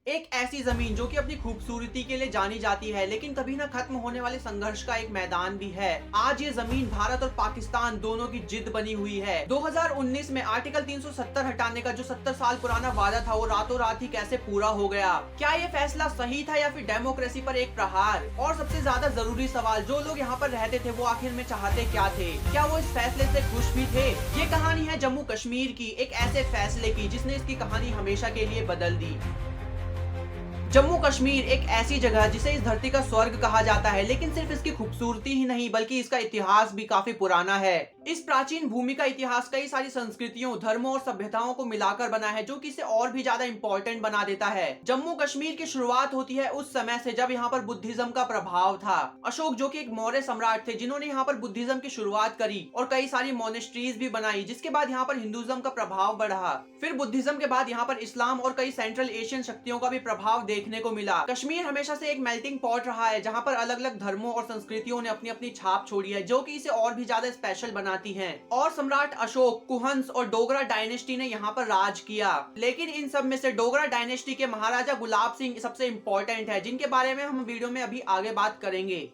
एक ऐसी जमीन जो कि अपनी खूबसूरती के लिए जानी जाती है, लेकिन कभी ना खत्म होने वाले संघर्ष का एक मैदान भी है। आज ये जमीन भारत और पाकिस्तान दोनों की जिद बनी हुई है। 2019 में आर्टिकल 370 हटाने का जो 70 साल पुराना वादा था, वो रातों रात ही कैसे पूरा हो गया? क्या ये फैसला सही था या फिर डेमोक्रेसी पर एक प्रहार? और सबसे ज्यादा जरूरी सवाल, जो लोग यहाँ पर रहते थे वो आखिर में चाहते क्या थे? क्या वो इस फैसले से खुश भी थे? ये कहानी है जम्मू कश्मीर की, एक ऐसे फैसले की जिसने इसकी कहानी हमेशा के लिए बदल दी। जम्मू कश्मीर एक ऐसी जगह जिसे इस धरती का स्वर्ग कहा जाता है, लेकिन सिर्फ इसकी खूबसूरती ही नहीं बल्कि इसका इतिहास भी काफी पुराना है। इस प्राचीन भूमि का इतिहास कई सारी संस्कृतियों, धर्मों और सभ्यताओं को मिलाकर बना है, जो कि इसे और भी ज्यादा इंपॉर्टेंट बना देता है। जम्मू कश्मीर की शुरुआत होती है उस समय से जब यहाँ पर बुद्धिज्म का प्रभाव था। अशोक, जो कि एक मौर्य सम्राट थे, जिन्होंने यहाँ पर बुद्धिज्म की शुरुआत करी और कई सारी मोनेस्ट्रीज भी बनाई, जिसके बाद यहाँ पर हिंदुज्म का प्रभाव बढ़ा। फिर बुद्धिज्म के बाद यहाँ पर इस्लाम और कई सेंट्रल एशियन शक्तियों का भी प्रभाव देखने को मिला। कश्मीर हमेशा से एक मेल्टिंग पॉट रहा है, जहाँ पर अलग अलग धर्मों और संस्कृतियों ने अपनी अपनी छाप छोड़ी है, जो कि इसे और भी ज्यादा स्पेशल बनाती है। और सम्राट अशोक, कुहंस और डोगरा डायनेस्टी ने यहाँ पर राज किया, लेकिन इन सब में से डोगरा डायनेस्टी के महाराजा गुलाब सिंह सबसे इंपॉर्टेंट है, जिनके बारे में हम वीडियो में अभी आगे बात करेंगे।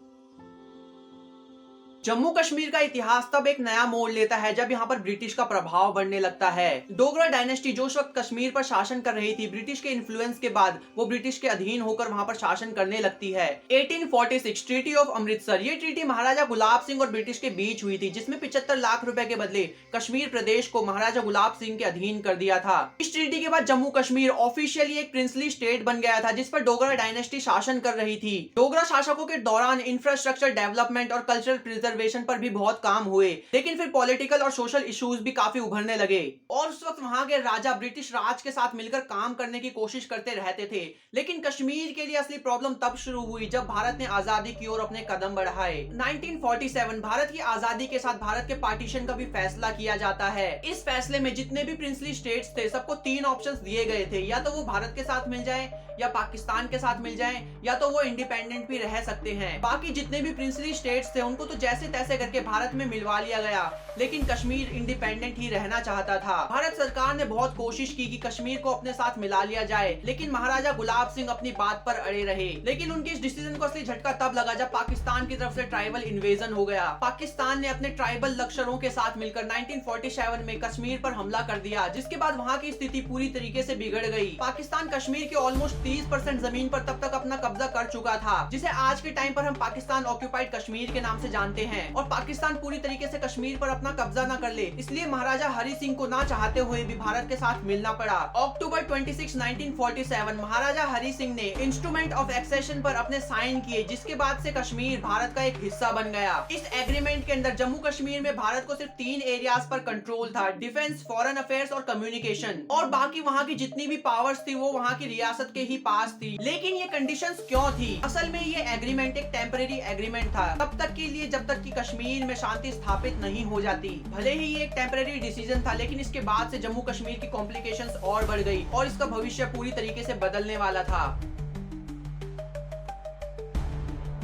जम्मू कश्मीर का इतिहास तब एक नया मोड़ लेता है जब यहाँ पर ब्रिटिश का प्रभाव बढ़ने लगता है। डोगरा डायनेस्टी जो उस वक्त कश्मीर पर शासन कर रही थी, ब्रिटिश के इन्फ्लुएंस के बाद वो ब्रिटिश के अधीन होकर वहाँ पर शासन करने लगती है। 1846 ट्रीटी ऑफ अमृतसर, ये ट्रीटी महाराजा गुलाब सिंह और ब्रिटिश के बीच हुई थी, जिसमें 75 लाख रुपए के बदले कश्मीर प्रदेश को महाराजा गुलाब सिंह के अधीन कर दिया था। इस ट्रीटी के बाद जम्मू कश्मीर ऑफिशियली एक प्रिंसली स्टेट बन गया था, जिस पर डोगरा डायनेस्टी शासन कर रही थी। डोगरा शासकों के दौरान इंफ्रास्ट्रक्चर डेवलपमेंट और कल्चरल प्रिजर्वेशन पर भी बहुत काम हुए, लेकिन फिर पॉलिटिकल और सोशल इश्यूज भी काफी उभरने लगे। और उस वक्त वहां के राजा ब्रिटिश राज के साथ मिलकर काम करने की कोशिश करते रहते थे, लेकिन कश्मीर के लिए असली प्रॉब्लम तब शुरू हुई जब भारत ने आजादी की ओर अपने कदम बढ़ाए। 1947 भारत की आजादी के साथ भारत के पार्टीशन का भी फैसला किया जाता है। इस फैसले में जितने भी प्रिंसली स्टेट्स थे, सबको 3 ऑप्शंस दिए गए थे, या तो वो भारत के साथ मिल जाए, या पाकिस्तान के साथ मिल जाएं, या तो वो इंडिपेंडेंट भी रह सकते हैं। बाकी जितने भी प्रिंसली स्टेट्स थे उनको तो जैसे तैसे करके भारत में मिलवा लिया गया, लेकिन कश्मीर इंडिपेंडेंट ही रहना चाहता था। भारत सरकार ने बहुत कोशिश की कि कश्मीर को अपने साथ मिला लिया जाए, लेकिन महाराजा गुलाब सिंह अपनी बात पर अड़े रहे। लेकिन उनके इस डिसीजन को असली झटका तब लगा जब पाकिस्तान की तरफ से ट्राइबल इन्वेजन हो गया। पाकिस्तान ने अपने ट्राइबल लश्करों के साथ मिलकर 1947 में कश्मीर पर हमला कर दिया, जिसके बाद वहाँ की स्थिति पूरी तरीके से बिगड़ गई। पाकिस्तान कश्मीर के ऑलमोस्ट 30% जमीन पर तब तक अपना कब्जा कर चुका था, जिसे आज के टाइम पर हम पाकिस्तान ऑक्यूपाइड कश्मीर के नाम से जानते हैं। और पाकिस्तान पूरी तरीके से कश्मीर पर अपना कब्जा न कर ले, इसलिए महाराजा हरि सिंह को ना चाहते हुए भी भारत के साथ मिलना पड़ा। अक्टूबर 26, 1947 महाराजा हरि सिंह ने इंस्ट्रूमेंट ऑफ एक्सेशन पर अपने साइन किए, जिसके बाद से कश्मीर भारत का एक हिस्सा बन गया। इस एग्रीमेंट के अंदर जम्मू कश्मीर में भारत को सिर्फ 3 एरियाज पर कंट्रोल था, डिफेंस, फॉरेन अफेयर्स और कम्युनिकेशन, और बाकी वहाँ की जितनी भी पावर्स थी वो वहाँ की रियासत के ही पास थी। लेकिन ये कंडीशंस क्यों थी? असल में ये एग्रीमेंट एक टेम्परेरी एग्रीमेंट था, तब तक के लिए जब तक कि कश्मीर में शांति स्थापित नहीं हो जाती। भले ही ये एक टेम्परेरी डिसीजन था, लेकिन इसके बाद से जम्मू कश्मीर की कॉम्प्लिकेशंस और बढ़ गई और इसका भविष्य पूरी तरीके से बदलने वाला था।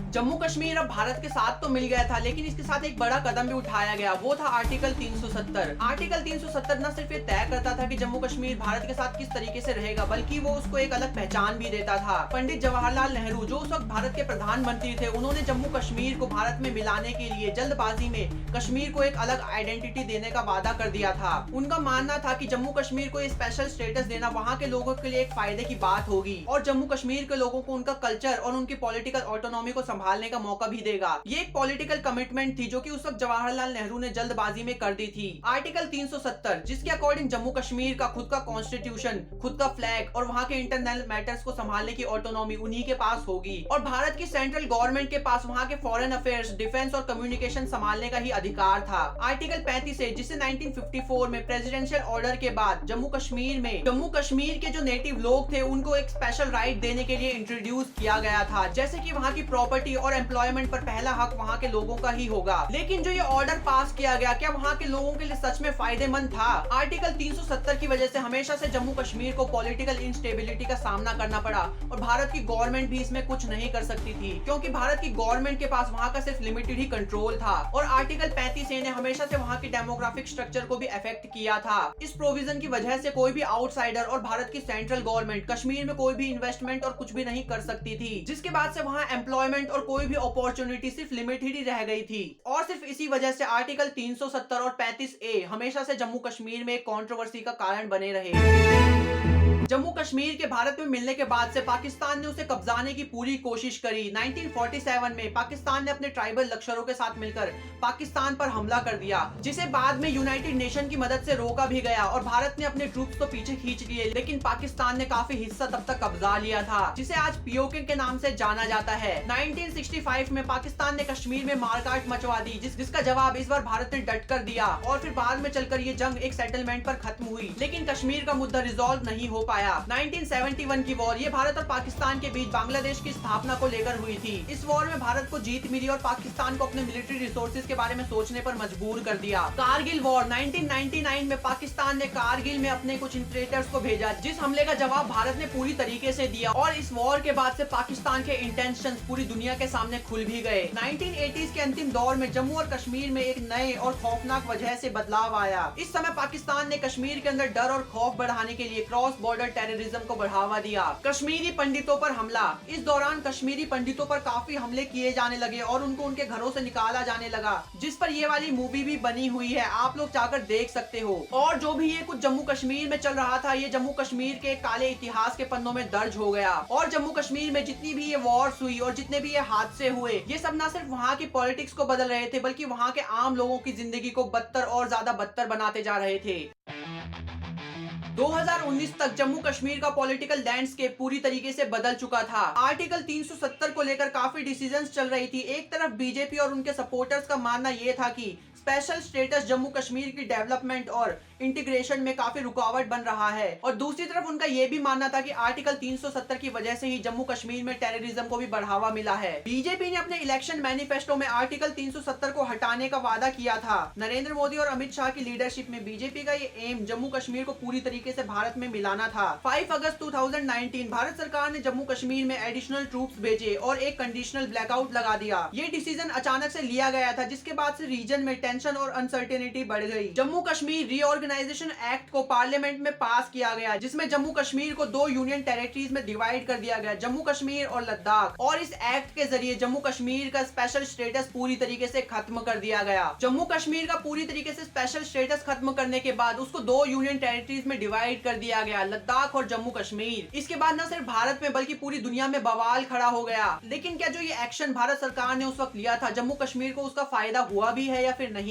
जम्मू कश्मीर अब भारत के साथ तो मिल गया था, लेकिन इसके साथ एक बड़ा कदम भी उठाया गया, वो था आर्टिकल 370। आर्टिकल 370 न सिर्फ ये तय करता था कि जम्मू कश्मीर भारत के साथ किस तरीके से रहेगा, बल्कि वो उसको एक अलग पहचान भी देता था। पंडित जवाहरलाल नेहरू, जो उस वक्त भारत के प्रधानमंत्री थे, उन्होंने जम्मू कश्मीर को भारत में मिलाने के लिए जल्दबाजी में कश्मीर को एक अलग आइडेंटिटी देने का वादा कर दिया था। उनका मानना था कि जम्मू कश्मीर को स्पेशल स्टेटस देना वहाँ के लोगों के लिए एक फायदे की बात होगी और जम्मू कश्मीर के लोगों को उनका कल्चर और उनकी पॉलिटिकल ऑटोनॉमी को संभालने का मौका भी देगा। ये एक पॉलिटिकल कमिटमेंट थी जो कि उस वक्त जवाहरलाल नेहरू ने जल्दबाजी में कर दी थी। आर्टिकल 370, जिसके अकॉर्डिंग जम्मू कश्मीर का खुद का कॉन्स्टिट्यूशन, खुद का फ्लैग और वहाँ के इंटरनल मैटर्स को संभालने की ऑटोनॉमी उन्हीं के पास होगी और भारत की सेंट्रल गवर्नमेंट के पास वहाँ के फॉरेन अफेयर्स, डिफेंस और कम्युनिकेशन संभालने का ही अधिकार था। आर्टिकल 35 है, जिसे 1954 में प्रेसिडेंशियल ऑर्डर के बाद जम्मू कश्मीर के जो नेटिव लोग थे उनको एक स्पेशल राइट देने के लिए इंट्रोड्यूस किया गया था, जैसे कि वहाँ की प्रॉपर्टी प्रॉपर्टी और एम्प्लॉयमेंट पर पहला हक वहाँ के लोगों का ही होगा। लेकिन जो ये ऑर्डर पास किया गया, क्या वहाँ के लोगों के लिए सच में फायदेमंद था? आर्टिकल 370 की वजह से हमेशा से जम्मू कश्मीर को पॉलिटिकल इंस्टेबिलिटी का सामना करना पड़ा और भारत की गवर्नमेंट भी इसमें कुछ नहीं कर सकती थी, क्योंकि भारत की गवर्नमेंट के पास वहाँ का सिर्फ लिमिटेड ही कंट्रोल था। और आर्टिकल 35A ने हमेशा से वहाँ की डेमोग्राफिक स्ट्रक्चर को भी अफेक्ट किया था। इस प्रोविजन की वजह से कोई भी आउटसाइडर और भारत की सेंट्रल गवर्नमेंट कश्मीर में कोई भी इन्वेस्टमेंट और कुछ भी नहीं कर सकती थी, जिसके बाद से वहाँ एम्प्लॉयमेंट और कोई भी अपॉर्चुनिटी सिर्फ लिमिटेड ही रह गई थी। और सिर्फ इसी वजह से आर्टिकल 370 और 35A हमेशा से जम्मू कश्मीर में एक कंट्रोवर्सी का कारण बने रहे। जम्मू कश्मीर के भारत में मिलने के बाद से पाकिस्तान ने उसे कब्जाने की पूरी कोशिश करी। 1947 में पाकिस्तान ने अपने ट्राइबल लश्करों के साथ मिलकर पाकिस्तान पर हमला कर दिया, जिसे बाद में यूनाइटेड नेशन की मदद से रोका भी गया और भारत ने अपने ट्रूप्स को पीछे खींच लिए, लेकिन पाकिस्तान ने काफी हिस्सा तब तक कब्जा लिया था, जिसे आज पीओके के नाम से जाना जाता है। 1965 में पाकिस्तान ने कश्मीर में मारकाट मचवा दी, जिसका जवाब इस बार भारत ने डट कर दिया और फिर बाद में चलकर ये जंग एक सेटलमेंट पर खत्म हुई, लेकिन कश्मीर का मुद्दा रिजॉल्व नहीं हो पाया। 1971 की वॉर, ये भारत और पाकिस्तान के बीच बांग्लादेश की स्थापना को लेकर हुई थी। इस वॉर में भारत को जीत मिली और पाकिस्तान को अपने मिलिट्री रिसोर्सेज के बारे में सोचने पर मजबूर कर दिया। कारगिल वॉर, 1999 में पाकिस्तान ने कारगिल में अपने कुछ इंफ्रेटर्स को भेजा, जिस हमले का जवाब भारत ने पूरी तरीके से दिया और इस वॉर के बाद से पाकिस्तान के इंटेंशंस पूरी दुनिया के सामने खुल भी गए। 1980s के अंतिम दौर में जम्मू और कश्मीर में एक नए और खौफनाक वजह से बदलाव आया। इस समय पाकिस्तान ने कश्मीर के अंदर डर और खौफ बढ़ाने के लिए क्रॉस बॉर्डर टेररिज्म को बढ़ावा दिया। कश्मीरी पंडितों पर हमला, इस दौरान कश्मीरी पंडितों पर काफी हमले किए जाने लगे और उनको उनके घरों से निकाला जाने लगा, जिस पर ये वाली मूवी भी बनी हुई है, आप लोग जाकर देख सकते हो। और जो भी ये कुछ जम्मू कश्मीर में चल रहा था, ये जम्मू कश्मीर के काले इतिहास के पन्नों में दर्ज हो गया। और जम्मू कश्मीर में जितनी भी ये वॉर्स हुई और जितने भी ये हादसे हुए, ये सब ना सिर्फ वहाँ की पॉलिटिक्स को बदल रहे थे, बल्कि वहाँ के आम लोगों की जिंदगी को बदतर और ज्यादा बदतर बनाते जा रहे थे। 2019 तक जम्मू कश्मीर का पॉलिटिकल लैंडस्केप पूरी तरीके से बदल चुका था। आर्टिकल 370 को लेकर काफी डिसीजंस चल रही थी। एक तरफ बीजेपी और उनके सपोर्टर्स का मानना यह था कि स्पेशल स्टेटस जम्मू कश्मीर की डेवलपमेंट और इंटीग्रेशन में काफी रुकावट बन रहा है, और दूसरी तरफ उनका यह भी मानना था कि आर्टिकल 370 की वजह से ही जम्मू कश्मीर में टेररिज्म को भी बढ़ावा मिला है। बीजेपी ने अपने इलेक्शन मैनिफेस्टो में आर्टिकल 370 को हटाने का वादा किया था। नरेंद्र मोदी और अमित शाह की लीडरशिप में बीजेपी का ये एम जम्मू कश्मीर को पूरी तरीके से भारत में मिलाना था। 5 अगस्त 2019 भारत सरकार ने जम्मू कश्मीर में एडिशनल ट्रूप्स भेजे और एक कंडीशनल ब्लैकआउट लगा दिया। ये डिसीजन अचानक से लिया गया था, जिसके बाद से रीजन में टेंशन और अनसर्टेनिटी बढ़ गई। जम्मू कश्मीर रीऑर्गेनाइजेशन एक्ट को पार्लियामेंट में पास किया गया, जिसमें जम्मू कश्मीर को 2 यूनियन टेरिटरीज में डिवाइड कर दिया गया, जम्मू कश्मीर और लद्दाख। और इस एक्ट के जरिए जम्मू कश्मीर का स्पेशल स्टेटस पूरी तरीके से खत्म कर दिया गया। जम्मू कश्मीर का पूरी तरीके से स्पेशल स्टेटस खत्म करने के बाद उसको 2 यूनियन टेरिटरीज में डिवाइड कर दिया गया, लद्दाख और जम्मू कश्मीर। इसके बाद न सिर्फ भारत में बल्कि पूरी दुनिया में बवाल खड़ा हो गया। लेकिन क्या जो ये एक्शन भारत सरकार ने उस वक्त लिया था, जम्मू कश्मीर को उसका फायदा हुआ भी है या फिर नहीं?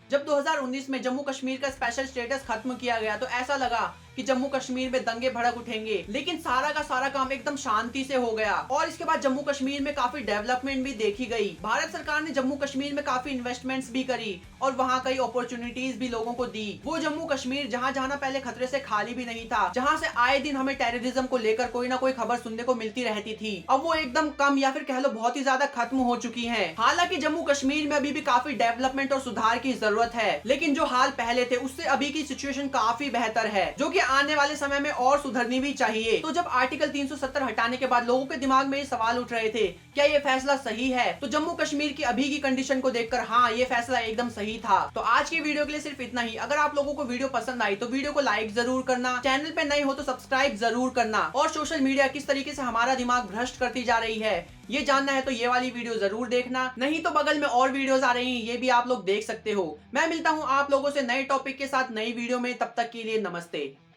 जब 2019 में जम्मू कश्मीर का स्पेशल स्टेटस खत्म किया गया तो ऐसा लगा कि जम्मू कश्मीर में दंगे भड़क उठेंगे, लेकिन सारा का सारा काम एकदम शांति से हो गया और इसके बाद जम्मू कश्मीर में काफी डेवलपमेंट भी देखी गई। भारत सरकार ने जम्मू कश्मीर में काफी इन्वेस्टमेंट्स भी करी और वहाँ कई अपॉर्चुनिटीज भी लोगों को दी। वो जम्मू कश्मीर जहाँ जहाँ पहले खतरे से खाली भी नहीं था, जहाँ से आए दिन हमें टेररिज्म को लेकर कोई ना कोई खबर सुनने को मिलती रहती थी, अब वो एकदम कम या फिर कह लो बहुत ही ज्यादा खत्म हो चुकी है। हालांकि जम्मू कश्मीर में अभी भी काफी डेवलपमेंट और सुधार की जरूरत है, लेकिन जो हाल पहले थे उससे अभी की सिचुएशन काफी बेहतर है, जो कि आने वाले समय में और सुधरनी भी चाहिए। तो जब आर्टिकल 370 हटाने के बाद लोगों के दिमाग में ये सवाल उठ रहे थे, क्या ये फैसला सही है? तो जम्मू कश्मीर की अभी की कंडीशन को देखकर हाँ, ये फैसला एकदम सही था। तो आज की वीडियो के लिए सिर्फ इतना ही। अगर आप लोगों को वीडियो पसंद आई तो वीडियो को लाइक जरूर करना, चैनल पे नए हो तो सब्सक्राइब जरूर करना, और सोशल मीडिया किस तरीके से हमारा दिमाग भ्रष्ट करती जा रही है ये जानना है तो ये वाली वीडियो जरूर देखना, नहीं तो बगल में और वीडियोस आ रही हैं, ये भी आप लोग देख सकते हो। मैं मिलता हूँ आप लोगों से नए टॉपिक के साथ नई वीडियो में, तब तक के लिए नमस्ते।